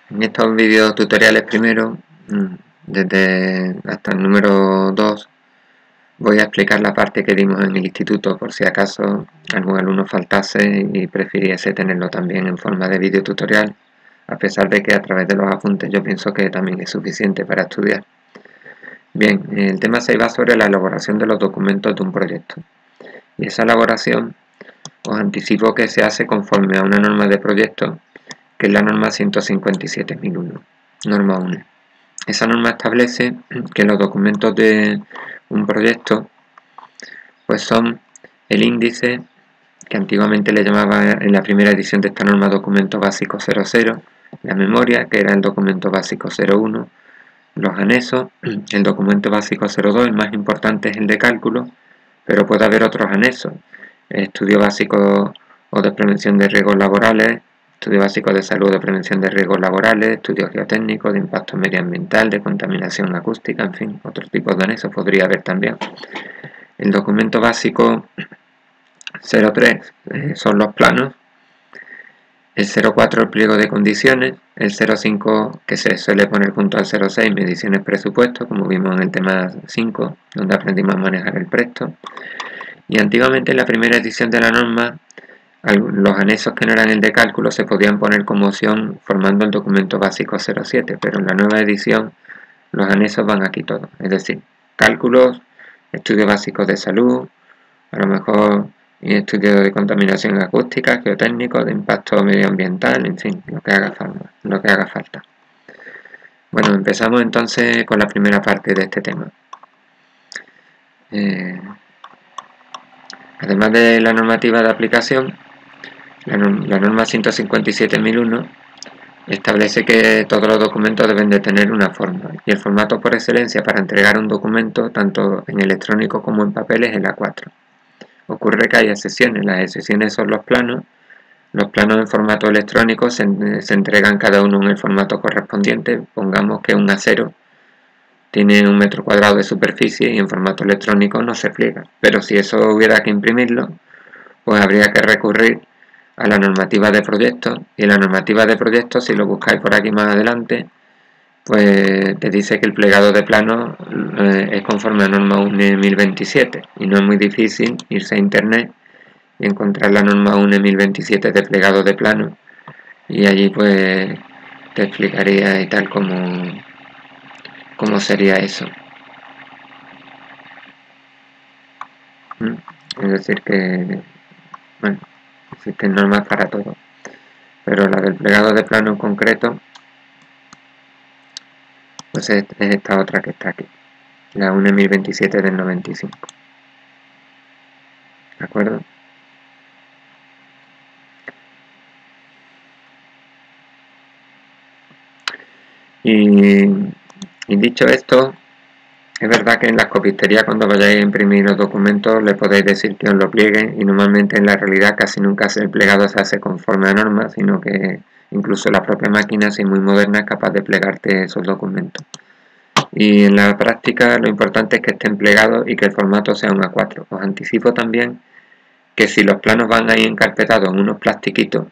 En estos vídeos tutoriales primero, desde hasta el número 2, voy a explicar la parte que dimos en el instituto por si acaso algún alumno faltase y prefiriese tenerlo también en forma de vídeo tutorial, a pesar de que a través de los apuntes yo pienso que también es suficiente para estudiar. Bien, el tema se va sobre la elaboración de los documentos de un proyecto. Y esa elaboración os anticipo que se hace conforme a una norma de proyecto, que es la norma 157.001, norma UNE. Esa norma establece que los documentos de un proyecto pues son el índice, que antiguamente le llamaba en la primera edición de esta norma documento básico 00, la memoria, que era el documento básico 01, los anexos, el documento básico 02, el más importante es el de cálculo, pero puede haber otros anexos, estudio básico o de prevención de riesgos laborales, estudio básico de salud de prevención de riesgos laborales, estudio geotécnico, de impacto medioambiental, de contaminación acústica, en fin, otros tipos de anexos podría haber también. El documento básico 03 son los planos, el 04 el pliego de condiciones, el 05 que se suele poner junto al 06 mediciones presupuesto, como vimos en el tema 5, donde aprendimos a manejar el presto. Y antiguamente en la primera edición de la norma, los anexos que no eran el de cálculo se podían poner como opción formando el documento básico 07, pero en la nueva edición los anexos van aquí todos, es decir, cálculos, estudios básicos de salud, a lo mejor estudio de contaminación acústica, geotécnico, de impacto medioambiental, en fin, lo que haga falta. Bueno, empezamos entonces con la primera parte de este tema. Además de la normativa de aplicación, la norma 157.001 establece que todos los documentos deben de tener una forma, y el formato por excelencia para entregar un documento, tanto en electrónico como en papel, es el A4. Ocurre que hay excepciones, las excepciones son los planos en formato electrónico se entregan cada uno en el formato correspondiente, pongamos que un A0 tiene 1 metro cuadrado de superficie y en formato electrónico no se pliega, pero si eso hubiera que imprimirlo, pues habría que recurrir a la normativa de proyectos, y la normativa de proyectos, si lo buscáis por aquí más adelante, pues te dice que el plegado de plano es conforme a norma UNE 1027, y no es muy difícil irse a internet y encontrar la norma UNE 1027 de plegado de plano, y allí pues te explicaría y tal cómo sería eso. Es decir que, bueno, existen normas para todo, pero la del plegado de plano en concreto pues es esta otra que está aquí, la UNE 1027 del 95, ¿de acuerdo? Y dicho esto, es verdad que en las copisterías, cuando vayáis a imprimir los documentos, le podéis decir que os lo plieguen, y normalmente en la realidad casi nunca el plegado se hace conforme a normas, sino que incluso la propia máquina, si es muy moderna, es capaz de plegarte esos documentos. Y en la práctica lo importante es que estén plegados y que el formato sea un A4. Os anticipo también que si los planos van ahí encarpetados en unos plastiquitos,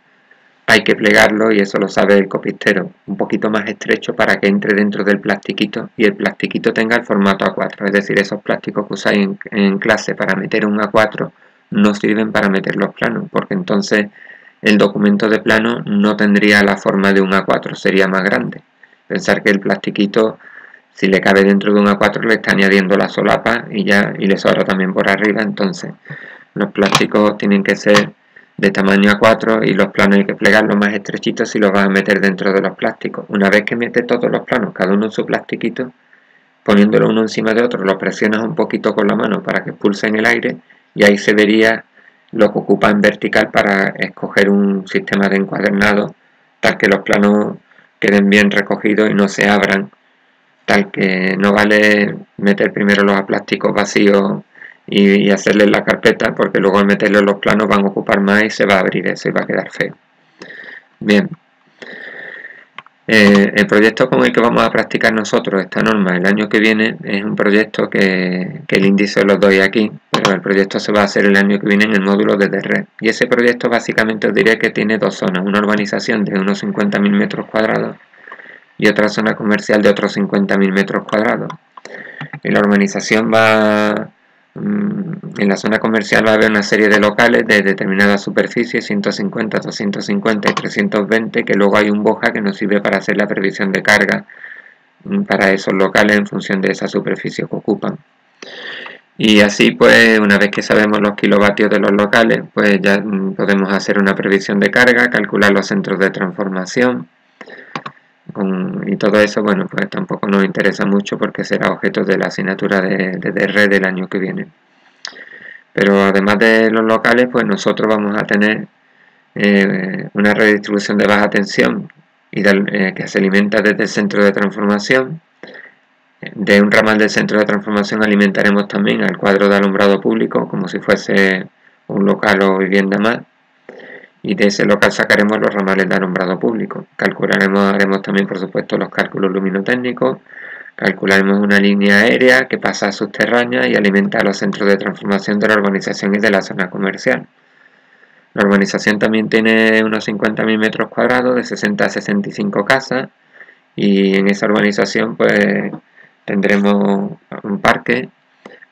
hay que plegarlo, y eso lo sabe el copistero, un poquito más estrecho para que entre dentro del plastiquito y el plastiquito tenga el formato A4. Es decir, esos plásticos que usáis en clase para meter un A4 no sirven para meter los planos, porque entonces el documento de plano no tendría la forma de un A4, sería más grande. Pensar que el plastiquito, si le cabe dentro de un A4, le está añadiendo la solapa y le sobra también por arriba. Entonces los plásticos tienen que ser de tamaño A4 y los planos hay que plegarlos más estrechitos si los vas a meter dentro de los plásticos. Una vez que metes todos los planos, cada uno en su plastiquito, poniéndolo uno encima de otro, lo presionas un poquito con la mano para que expulsen el aire, y ahí se vería lo que ocupa en vertical para escoger un sistema de encuadernado tal que los planos queden bien recogidos y no se abran, tal que no vale meter primero los plásticos vacíos y hacerles la carpeta, porque luego al meterle los planos van a ocupar más y se va a abrir eso y va a quedar feo. Bien, el proyecto con el que vamos a practicar nosotros esta norma el año que viene es un proyecto que el índice os lo doy aquí, pero el proyecto se va a hacer el año que viene en el módulo de red. Y ese proyecto básicamente os diré que tiene dos zonas: una urbanización de unos 50.000 metros cuadrados y otra zona comercial de otros 50.000 metros cuadrados. En la urbanización en la zona comercial va a haber una serie de locales de determinada superficie, 150, 250 y 320, que luego hay un BOJA que nos sirve para hacer la previsión de carga para esos locales en función de esa superficie que ocupan. Y así, pues, una vez que sabemos los kilovatios de los locales, pues ya podemos hacer una previsión de carga, calcular los centros de transformación, y todo eso, bueno, pues tampoco nos interesa mucho porque será objeto de la asignatura de red del año que viene. Pero además de los locales, pues nosotros vamos a tener una redistribución de baja tensión que se alimenta desde el centro de transformación. De un ramal del centro de transformación alimentaremos también al cuadro de alumbrado público como si fuese un local o vivienda más, y de ese local sacaremos los ramales de alumbrado público. Haremos también, por supuesto, los cálculos luminotécnicos, calcularemos una línea aérea que pasa subterránea y alimenta a los centros de transformación de la urbanización y de la zona comercial. La urbanización también tiene unos 50.000 metros cuadrados, de 60 a 65 casas, y en esa urbanización pues tendremos un parque,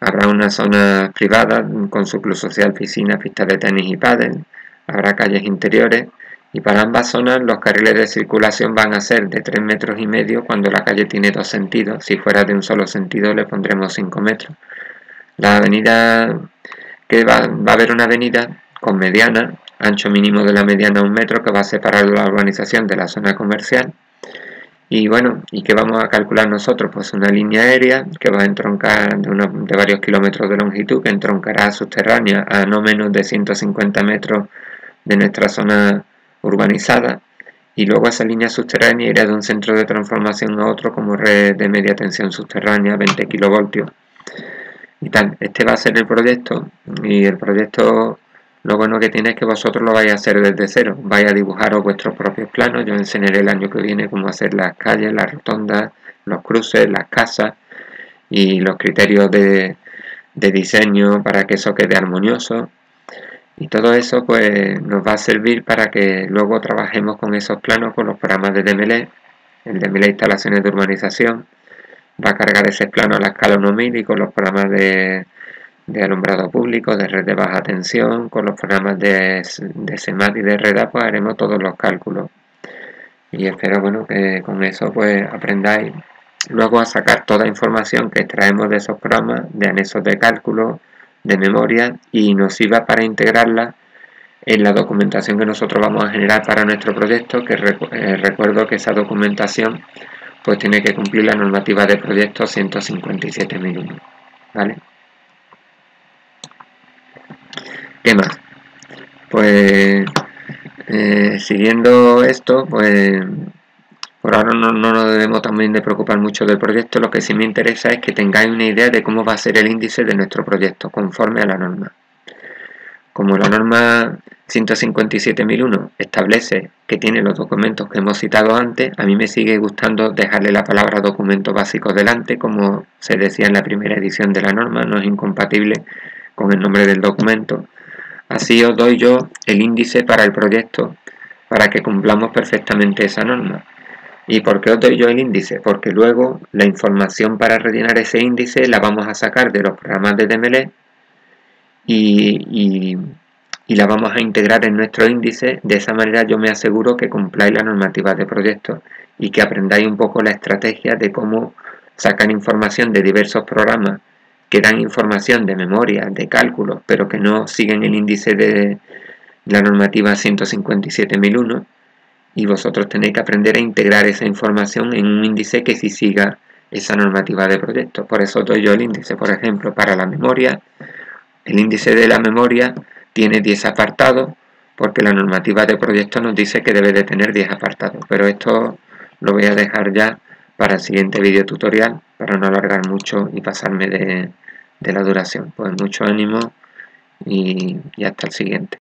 habrá una zona privada con su club social, piscina, pistas de tenis y pádel, habrá calles interiores, y para ambas zonas los carriles de circulación van a ser de 3,5 metros cuando la calle tiene 2 sentidos. Si fuera de un solo sentido le pondremos 5 metros. La avenida va a haber una avenida con mediana, ancho mínimo de la mediana 1 metro, que va a separar la urbanización de la zona comercial. Y bueno, ¿y qué vamos a calcular nosotros? Pues una línea aérea que va a entroncar de varios kilómetros de longitud, que entroncará subterránea a no menos de 150 metros de nuestra zona urbanizada, y luego esa línea subterránea irá de un centro de transformación a otro como red de media tensión subterránea, 20 kilovoltios y tal. Este va a ser el proyecto, y el proyecto lo bueno que tiene es que vosotros lo vais a hacer desde cero, vais a dibujaros vuestros propios planos. Yo enseñaré el año que viene cómo hacer las calles, las rotondas, los cruces, las casas y los criterios de diseño para que eso quede armonioso. Y todo eso pues nos va a servir para que luego trabajemos con esos planos con los programas de DMLE. El DMLE Instalaciones de Urbanización va a cargar ese plano a la escala 1000, y con los programas de alumbrado público, de red de baja tensión, con los programas de SEMAT y de REDA, pues haremos todos los cálculos. Y espero, bueno, que con eso pues aprendáis luego a sacar toda información que extraemos de esos programas, de anexos de cálculo, de memoria, y nos sirva para integrarla en la documentación que nosotros vamos a generar para nuestro proyecto, que recuerdo que esa documentación pues tiene que cumplir la normativa de proyecto 157.001, ¿vale? ¿Qué más? Pues siguiendo esto, pues por ahora no nos debemos también de preocupar mucho del proyecto. Lo que sí me interesa es que tengáis una idea de cómo va a ser el índice de nuestro proyecto conforme a la norma. Como la norma 157.001 establece que tiene los documentos que hemos citado antes, a mí me sigue gustando dejarle la palabra documentos básicos delante, como se decía en la primera edición de la norma, no es incompatible con el nombre del documento. Así os doy yo el índice para el proyecto, para que cumplamos perfectamente esa norma. ¿Y por qué os doy yo el índice? Porque luego la información para rellenar ese índice la vamos a sacar de los programas de DMLE y la vamos a integrar en nuestro índice. De esa manera yo me aseguro que cumpláis la normativa de proyecto y que aprendáis un poco la estrategia de cómo sacar información de diversos programas que dan información de memoria, de cálculo, pero que no siguen el índice de la normativa 157.001, y vosotros tenéis que aprender a integrar esa información en un índice que sí siga esa normativa de proyecto. Por eso doy yo el índice. Por ejemplo, para la memoria, el índice de la memoria tiene 10 apartados, porque la normativa de proyecto nos dice que debe de tener 10 apartados, pero esto lo voy a dejar ya para el siguiente vídeo tutorial, para no alargar mucho y pasarme de la duración. Pues mucho ánimo y hasta el siguiente.